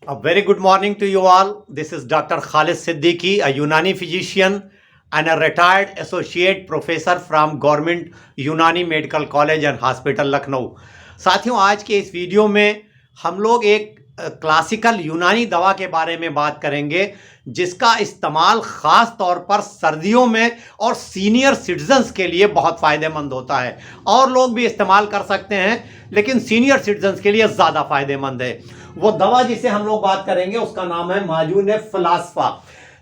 A very good morning to you all. This is Dr. Khalid Siddiqui, a Unani physician and a retired associate professor from Government Unani Medical College and Hospital, Lucknow. साथियों, आज के इस video में हम लोग एक classical यूनानी दवा के बारे में बात करेंगे जिसका इस्तेमाल ख़ास तौर पर सर्दियों में और सीनियर सिटीजन्स के लिए बहुत फ़ायदेमंद होता है। और लोग भी इस्तेमाल कर सकते हैं, लेकिन सीनियर सिटीजन्स के लिए ज़्यादा फ़ायदेमंद है। वो दवा जिसे हम लोग बात करेंगे उसका नाम है माजून फ़लास्फ़ा।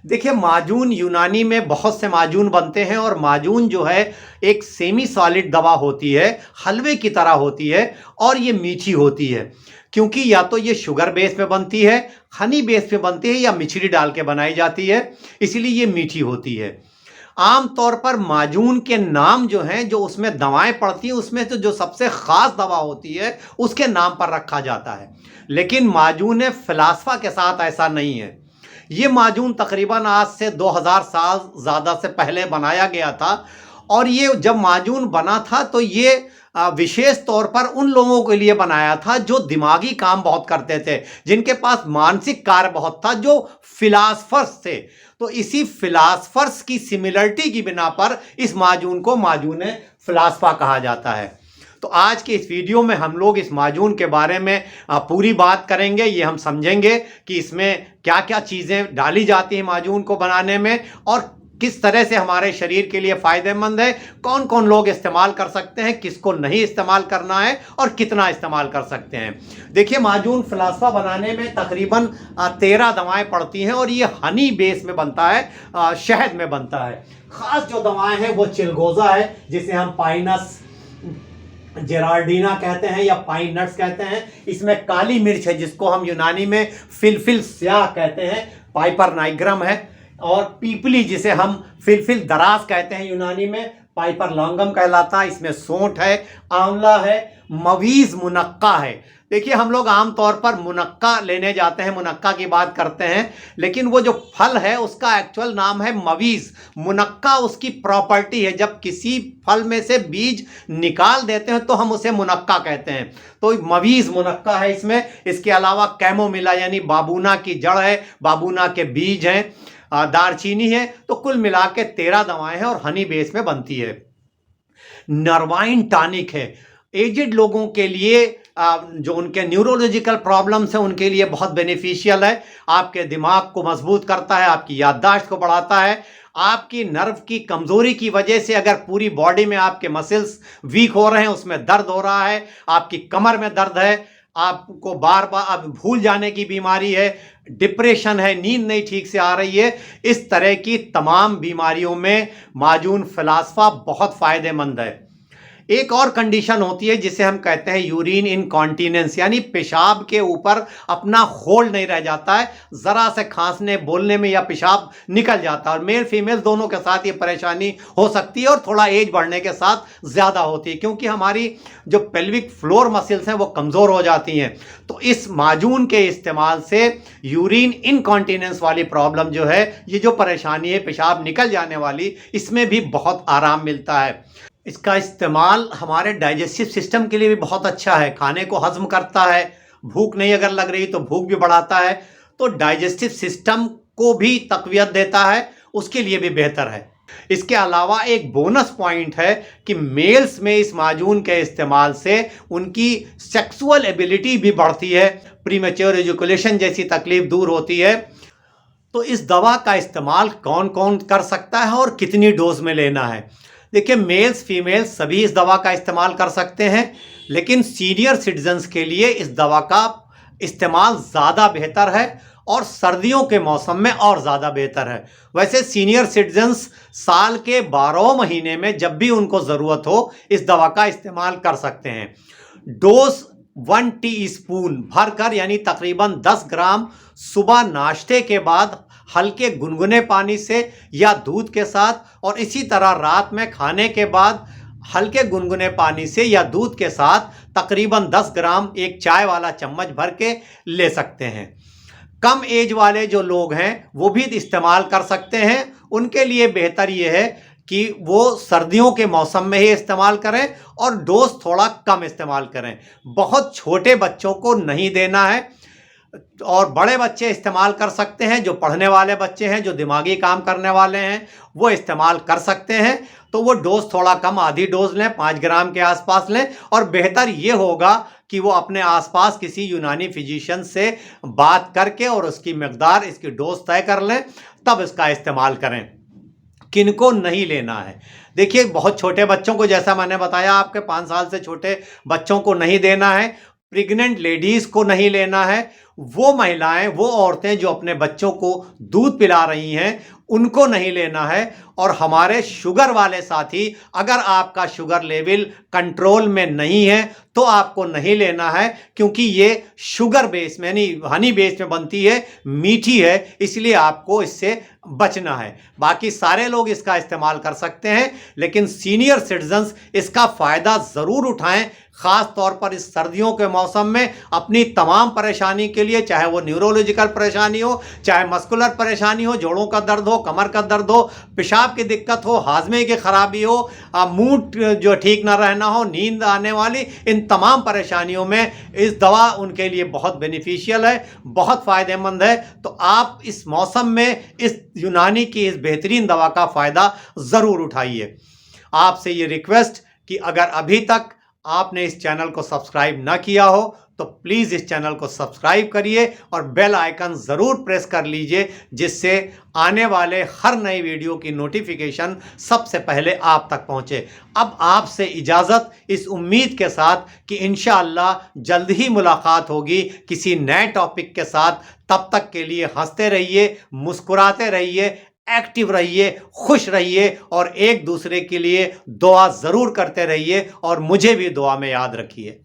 देखिए, माजून यूनानी में बहुत से माजून बनते हैं और माजून जो है एक सेमी सॉलिड दवा होती है, हलवे की तरह होती है और ये मीठी होती है, क्योंकि या तो ये शुगर बेस पे बनती है, हनी बेस पे बनती है या मिश्री डाल के बनाई जाती है, इसीलिए ये मीठी होती है। आम तौर पर माजून के नाम जो हैं, जो उसमें दवाएं पड़ती हैं, उसमें तो जो सबसे ख़ास दवा होती है उसके नाम पर रखा जाता है। लेकिन माजून फ़लास्फ़ा के साथ ऐसा नहीं है। ये माजून तकरीबन आज से 2000 साल ज़्यादा से पहले बनाया गया था और ये जब माजून बना था तो ये विशेष तौर पर उन लोगों के लिए बनाया था जो दिमागी काम बहुत करते थे, जिनके पास मानसिक कार्य बहुत था, जो फिलासफर्स थे। तो इसी फिलासफर्स की सिमिलरिटी की बिना पर इस माजून को माजून फ़लास्फ़ा कहा जाता है। तो आज के इस वीडियो में हम लोग इस माजून के बारे में पूरी बात करेंगे। ये हम समझेंगे कि इसमें क्या क्या चीज़ें डाली जाती हैं माजून को बनाने में और किस तरह से हमारे शरीर के लिए फ़ायदेमंद है, कौन कौन लोग इस्तेमाल कर सकते हैं, किसको नहीं इस्तेमाल करना है और कितना इस्तेमाल कर सकते हैं। देखिए, माजून फ़लास्फ़ा बनाने में तकरीबन 13 दवाएं पड़ती हैं और ये हनी बेस में बनता है, शहद में बनता है। ख़ास जो दवाएं हैं वो चिलगोज़ा है, जिसे हम पाइनस जेराल्डीना कहते हैं या पाइन नट्स कहते हैं। इसमें काली मिर्च है जिसको हम यूनानी में फिलफिल स्याह कहते हैं, पाइपर नाइग्रम है। और पीपली जिसे हम फिलफिल दराज कहते हैं यूनानी में, पाइपर लॉन्गम कहलाता है। इसमें सोंठ है, आंवला है, मवीज़ मुनक्का है। देखिए, हम लोग आमतौर पर मुनक्का लेने जाते हैं, मुनक्का की बात करते हैं, लेकिन वो जो फल है उसका एक्चुअल नाम है मवीज़। मुनक्का उसकी प्रॉपर्टी है, जब किसी फल में से बीज निकाल देते हैं तो हम उसे मुनक्का कहते हैं। तो मवीज़ मुनक्का है इसमें। इसके अलावा कैमोमिला यानी बाबूना की जड़ है, बाबूना के बीज हैं, दारचीनी है। तो कुल मिला के 13 दवाएं हैं और हनी बेस में बनती है। नर्वाइन टॉनिक है, एजिड लोगों के लिए, जो उनके न्यूरोलॉजिकल प्रॉब्लम्स हैं उनके लिए बहुत बेनिफिशियल है। आपके दिमाग को मजबूत करता है, आपकी याददाश्त को बढ़ाता है। आपकी नर्व की कमज़ोरी की वजह से अगर पूरी बॉडी में आपके मसल्स वीक हो रहे हैं, उसमें दर्द हो रहा है, आपकी कमर में दर्द है, आपको बार बार अब भूल जाने की बीमारी है, डिप्रेशन है, नींद नहीं ठीक से आ रही है, इस तरह की तमाम बीमारियों में माजून फ़लास्फ़ा बहुत फ़ायदेमंद है। एक और कंडीशन होती है जिसे हम कहते हैं यूरिन इनकॉन्टिनेंस, यानी पेशाब के ऊपर अपना होल्ड नहीं रह जाता है, ज़रा से खांसने बोलने में या पेशाब निकल जाता है। और मेल फीमेल दोनों के साथ ये परेशानी हो सकती है और थोड़ा एज बढ़ने के साथ ज़्यादा होती है, क्योंकि हमारी जो पेल्विक फ्लोर मसल्स हैं वो कमज़ोर हो जाती हैं। तो इस माजून के इस्तेमाल से यूरिन इनकॉन्टिनेंस वाली प्रॉब्लम जो है, ये जो परेशानी है पेशाब निकल जाने वाली, इसमें भी बहुत आराम मिलता है। इसका इस्तेमाल हमारे डाइजेस्टिव सिस्टम के लिए भी बहुत अच्छा है, खाने को हज़म करता है, भूख नहीं अगर लग रही तो भूख भी बढ़ाता है, तो डाइजेस्टिव सिस्टम को भी तक़वियत देता है, उसके लिए भी बेहतर है। इसके अलावा एक बोनस पॉइंट है कि मेल्स में इस माजून के इस्तेमाल से उनकी सेक्सुअल एबिलिटी भी बढ़ती है, प्रीमेच्योर एजुकेशन जैसी तकलीफ दूर होती है। तो इस दवा का इस्तेमाल कौन कौन कर सकता है और कितनी डोज में लेना है? देखिए, मेल्स फीमेल्स सभी इस दवा का इस्तेमाल कर सकते हैं, लेकिन सीनियर सिटीजन्स के लिए इस दवा का इस्तेमाल ज़्यादा बेहतर है और सर्दियों के मौसम में और ज़्यादा बेहतर है। वैसे सीनियर सिटीजन्स साल के 12 महीने में जब भी उनको ज़रूरत हो इस दवा का इस्तेमाल कर सकते हैं। डोज 1 टीस्पून भरकर, यानी तकरीबन 10 ग्राम सुबह नाश्ते के बाद हल्के गुनगुने पानी से या दूध के साथ, और इसी तरह रात में खाने के बाद हल्के गुनगुने पानी से या दूध के साथ तकरीबन 10 ग्राम एक चाय वाला चम्मच भर के ले सकते हैं। कम एज वाले जो लोग हैं वो भी इस्तेमाल कर सकते हैं। उनके लिए बेहतर ये है कि वो सर्दियों के मौसम में ही इस्तेमाल करें और डोज थोड़ा कम इस्तेमाल करें। बहुत छोटे बच्चों को नहीं देना है। और बड़े बच्चे इस्तेमाल कर सकते हैं, जो पढ़ने वाले बच्चे हैं, जो दिमागी काम करने वाले हैं, वो इस्तेमाल कर सकते हैं। तो वो डोज थोड़ा कम, आधी डोज लें, 5 ग्राम के आसपास लें। और बेहतर ये होगा कि वो अपने आसपास किसी यूनानी फिजिशियन से बात करके और उसकी मकदार, इसकी डोज तय कर लें, तब इसका इस्तेमाल करें। किनको नहीं लेना है, देखिए बहुत छोटे बच्चों को, जैसा मैंने बताया, आपके 5 साल से छोटे बच्चों को नहीं देना है, प्रेग्नेंट लेडीज को नहीं लेना है, वो महिलाएं, वो औरतें जो अपने बच्चों को दूध पिला रही हैं, उनको नहीं लेना है। और हमारे शुगर वाले साथी, अगर आपका शुगर लेवल कंट्रोल में नहीं है तो आपको नहीं लेना है, क्योंकि ये शुगर बेस में, यानी हनी बेस में बनती है, मीठी है, इसलिए आपको इससे बचना है। बाकी सारे लोग इसका इस्तेमाल कर सकते हैं, लेकिन सीनियर सिटीजन्स इसका फ़ायदा ज़रूर उठाएं। ख़ास तौर पर इस सर्दियों के मौसम में अपनी तमाम परेशानी के लिए, चाहे वो न्यूरोलॉजिकल परेशानी हो, चाहे मस्कुलर परेशानी हो, जोड़ों का दर्द हो, कमर का दर्द हो, पेशाब की दिक्कत हो, हाजमे की खराबी हो, मूड जो ठीक ना रहना हो, नींद आने वाली, इन तमाम परेशानियों में इस दवा उनके लिए बहुत बेनिफिशियल है, बहुत फ़ायदेमंद है। तो आप इस मौसम में इस यूनानी की इस बेहतरीन दवा का फ़ायदा ज़रूर उठाइए। आपसे ये रिक्वेस्ट कि अगर अभी तक आपने इस चैनल को सब्सक्राइब ना किया हो तो प्लीज़ इस चैनल को सब्सक्राइब करिए और बेल आइकन ज़रूर प्रेस कर लीजिए, जिससे आने वाले हर नई वीडियो की नोटिफिकेशन सबसे पहले आप तक पहुंचे। अब आपसे इजाज़त, इस उम्मीद के साथ कि इंशाअल्लाह जल्द ही मुलाकात होगी किसी नए टॉपिक के साथ। तब तक के लिए हंसते रहिए, मुस्कुराते रहिए, एक्टिव रहिए, खुश रहिए और एक दूसरे के लिए दुआ ज़रूर करते रहिए और मुझे भी दुआ में याद रखिए।